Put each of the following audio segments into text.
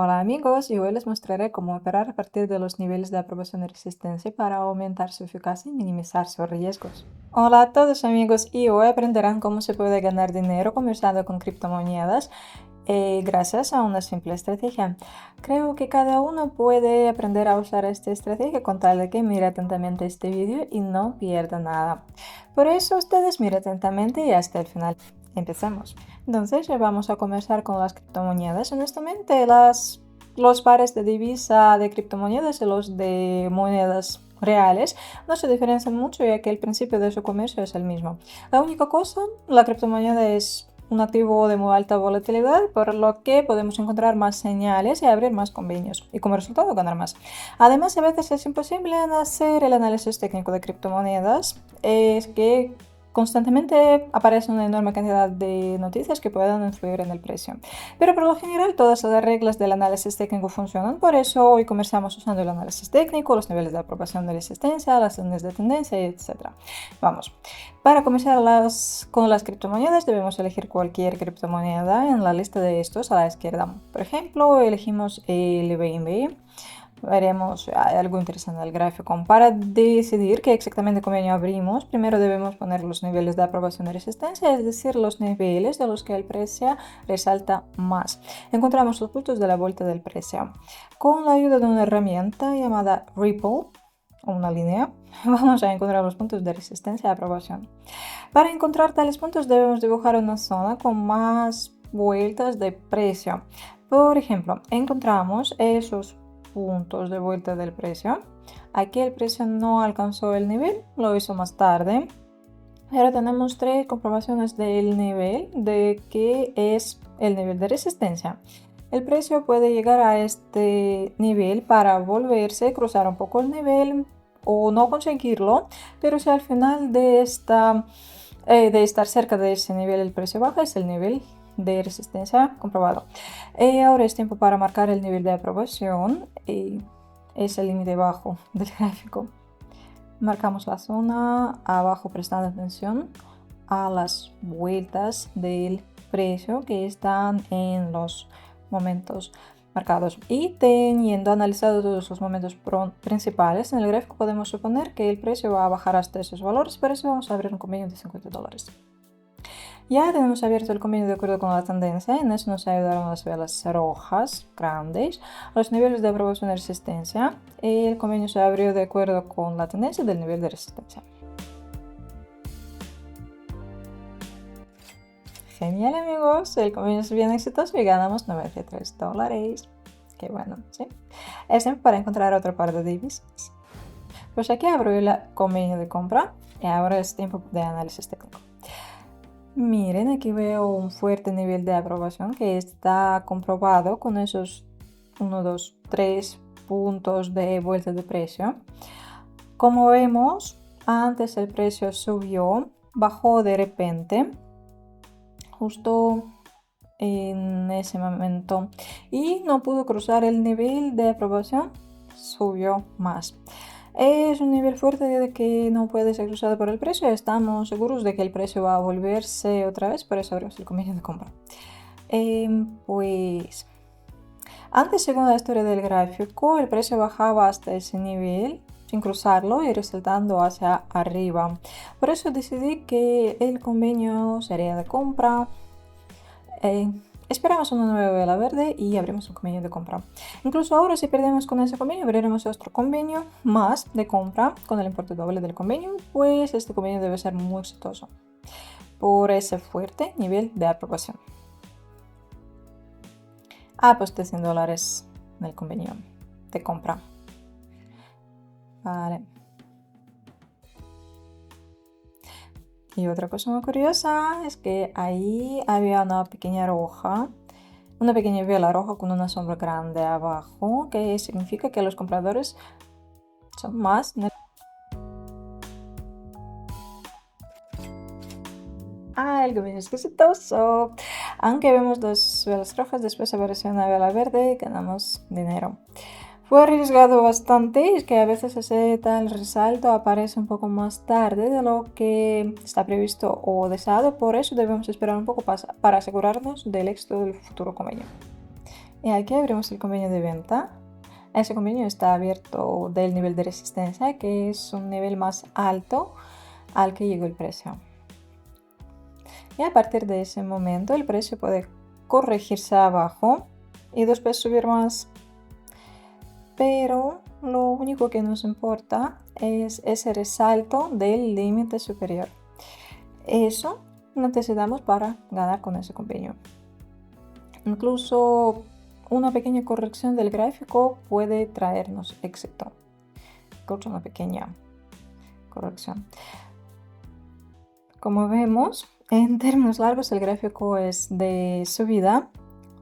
Hola amigos, y hoy les mostraré cómo operar a partir de los niveles de aprobación y resistencia para aumentar su eficacia y minimizar sus riesgos. Hola a todos amigos, y hoy aprenderán cómo se puede ganar dinero comerciando con criptomonedas gracias a una simple estrategia. Creo que cada uno puede aprender a usar esta estrategia con tal de que mire atentamente este vídeo y no pierda nada. Por eso ustedes miren atentamente y hasta el final. Empecemos. Entonces, vamos a comenzar con las criptomonedas. Honestamente, los pares de divisa de criptomonedas y los de monedas reales no se diferencian mucho, ya que el principio de su comercio es el mismo. La única cosa, la criptomoneda es un activo de muy alta volatilidad, por lo que podemos encontrar más señales y abrir más convenios, y como resultado ganar más. Además, a veces es imposible hacer el análisis técnico de criptomonedas, es que constantemente aparece una enorme cantidad de noticias que puedan influir en el precio. Pero por lo general todas las reglas del análisis técnico funcionan, por eso hoy comenzamos usando el análisis técnico, los niveles de aprobación de resistencia, las líneas de tendencia, etc. Vamos. Para comenzar con las criptomonedas debemos elegir cualquier criptomoneda en la lista de estos a la izquierda. Por ejemplo, elegimos el BNB. Veremos algo interesante en el gráfico. Para decidir qué exactamente convenio abrimos, primero debemos poner los niveles de aprobación y resistencia, es decir, los niveles de los que el precio resalta más. Encontramos los puntos de la vuelta del precio. Con la ayuda de una herramienta llamada Ripple, o una línea, vamos a encontrar los puntos de resistencia y aprobación. Para encontrar tales puntos debemos dibujar una zona con más vueltas de precio. Por ejemplo, encontramos esos puntos de vuelta del precio. Aquí el precio no alcanzó el nivel, lo hizo más tarde. Ahora tenemos tres comprobaciones del nivel de que es el nivel de resistencia. El precio puede llegar a este nivel para volverse, cruzar un poco el nivel o no conseguirlo, pero si al final de estar cerca de ese nivel el precio baja, es el nivel de resistencia comprobado. Ahora es tiempo para marcar el nivel de aprobación. Es el límite bajo del gráfico. Marcamos la zona abajo prestando atención a las vueltas del precio que están en los momentos marcados, y teniendo analizado todos los momentos principales en el gráfico podemos suponer que el precio va a bajar hasta esos valores. Por eso vamos a abrir un convenio de $50. Ya tenemos abierto el convenio de acuerdo con la tendencia. En eso nos ayudaron las velas rojas grandes, los niveles de aprobación y resistencia. El convenio se abrió de acuerdo con la tendencia del nivel de resistencia. Genial amigos, el convenio es bien exitoso y ganamos $93. Qué bueno, ¿sí? Es tiempo para encontrar otro par de divisas. Pues aquí abro el convenio de compra y ahora es tiempo de análisis técnico. Miren, aquí veo un fuerte nivel de aprobación que está comprobado con esos 1, 2, 3 puntos de vuelta de precio. Como vemos, antes el precio subió, bajó de repente, justo en ese momento, y no pudo cruzar el nivel de aprobación, subió más. Es un nivel fuerte de que no puede ser cruzado por el precio. Estamos seguros de que el precio va a volverse otra vez, por eso abrimos el convenio de compra. Pues antes, según la historia del gráfico, el precio bajaba hasta ese nivel sin cruzarlo y resaltando hacia arriba. Por eso decidí que el convenio sería de compra. Esperamos una nueva vela verde y abrimos un convenio de compra. Incluso ahora, si perdemos con ese convenio, abriremos otro convenio más de compra con el importe doble del convenio, pues este convenio debe ser muy exitoso por ese fuerte nivel de aprobación. Aposté $100 en el convenio de compra. Vale. Y otra cosa muy curiosa es que ahí había una pequeña vela roja con una sombra grande abajo, que significa que los compradores son más. El convenio es exitoso. Aunque vemos dos velas rojas, después apareció una vela verde y ganamos dinero. Fue arriesgado bastante, es que a veces ese tal resalto aparece un poco más tarde de lo que está previsto o deseado, por eso debemos esperar un poco para asegurarnos del éxito del futuro convenio. Y aquí abrimos el convenio de venta. Ese convenio está abierto del nivel de resistencia, que es un nivel más alto al que llegó el precio. Y a partir de ese momento el precio puede corregirse abajo y después subir más. Pero lo único que nos importa es ese resalto del límite superior. Eso necesitamos para ganar con ese convenio. Incluso una pequeña corrección del gráfico puede traernos éxito. Incluso una pequeña corrección. Como vemos, en términos largos el gráfico es de subida,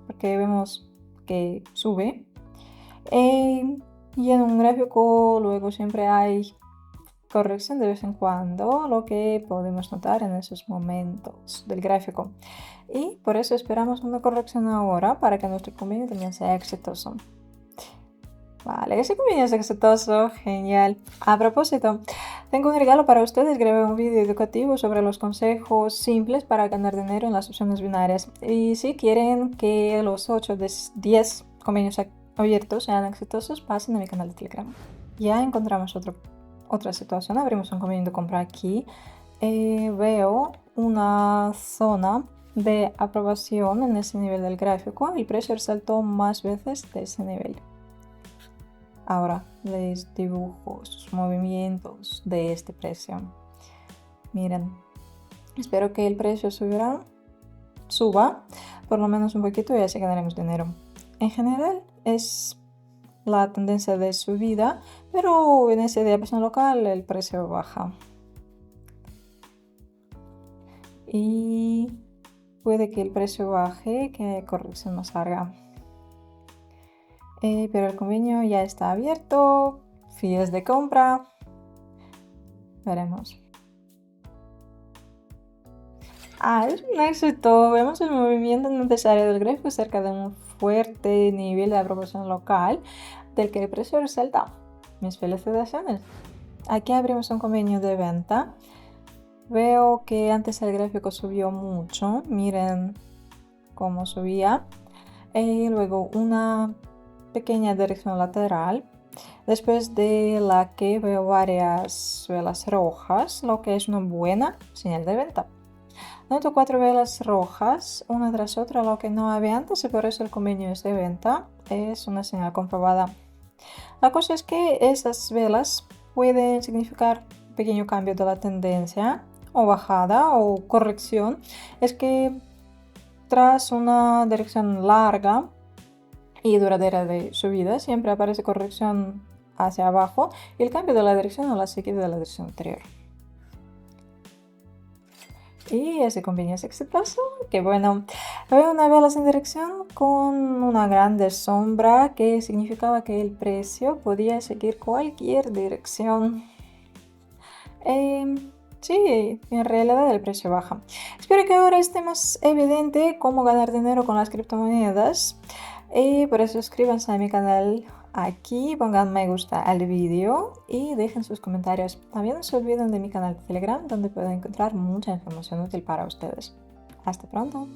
porque vemos que sube. Y en un gráfico luego siempre hay corrección de vez en cuando, lo que podemos notar en esos momentos del gráfico. Y por eso esperamos una corrección ahora para que nuestro convenio también sea exitoso. Vale, ese convenio es exitoso, genial. A propósito, tengo un regalo para ustedes. Grabé un vídeo educativo sobre los consejos simples para ganar dinero en las opciones binarias. Y si quieren que los 8 de 10 convenios abiertos sean exitosos, pasen a mi canal de Telegram. Ya encontramos otra situación. Abrimos un convenio de compra aquí. Veo una zona de aprobación en ese nivel del gráfico. El precio resaltó más veces de ese nivel. Ahora les dibujo sus movimientos de este precio. Miren, espero que el precio suba por lo menos un poquito y así ganaremos dinero. En general es la tendencia de subida, pero en ese día pasión local el precio baja. Y puede que el precio baje, que haya corrección más larga. Pero el convenio ya está abierto, fees de compra, veremos. Es un éxito, vemos el movimiento necesario del gráfico cerca de un fuerte nivel de aprobación local del que el precio resalta. Mis felicitaciones. Aquí abrimos un convenio de venta. Veo que antes el gráfico subió mucho, miren cómo subía. Luego una pequeña dirección lateral, después de la que veo varias velas rojas, lo que es una buena señal de venta. Noto 4 velas rojas, una tras otra, lo que no había antes y por eso el convenio es de venta. Es una señal comprobada. La cosa es que esas velas pueden significar un pequeño cambio de la tendencia, o bajada, o corrección. Es que tras una dirección larga y duradera de subida siempre aparece corrección hacia abajo y el cambio de la dirección o la seguida de la dirección anterior. Y ese convenio es exitoso. Que bueno, veo una vela sin dirección con una grande sombra que significaba que el precio podía seguir cualquier dirección. Sí, en realidad el precio baja. Espero que ahora esté más evidente cómo ganar dinero con las criptomonedas. Por eso suscríbanse a mi canal aquí, pongan me gusta al vídeo y dejen sus comentarios. También no se olviden de mi canal de Telegram donde pueden encontrar mucha información útil para ustedes. Hasta pronto.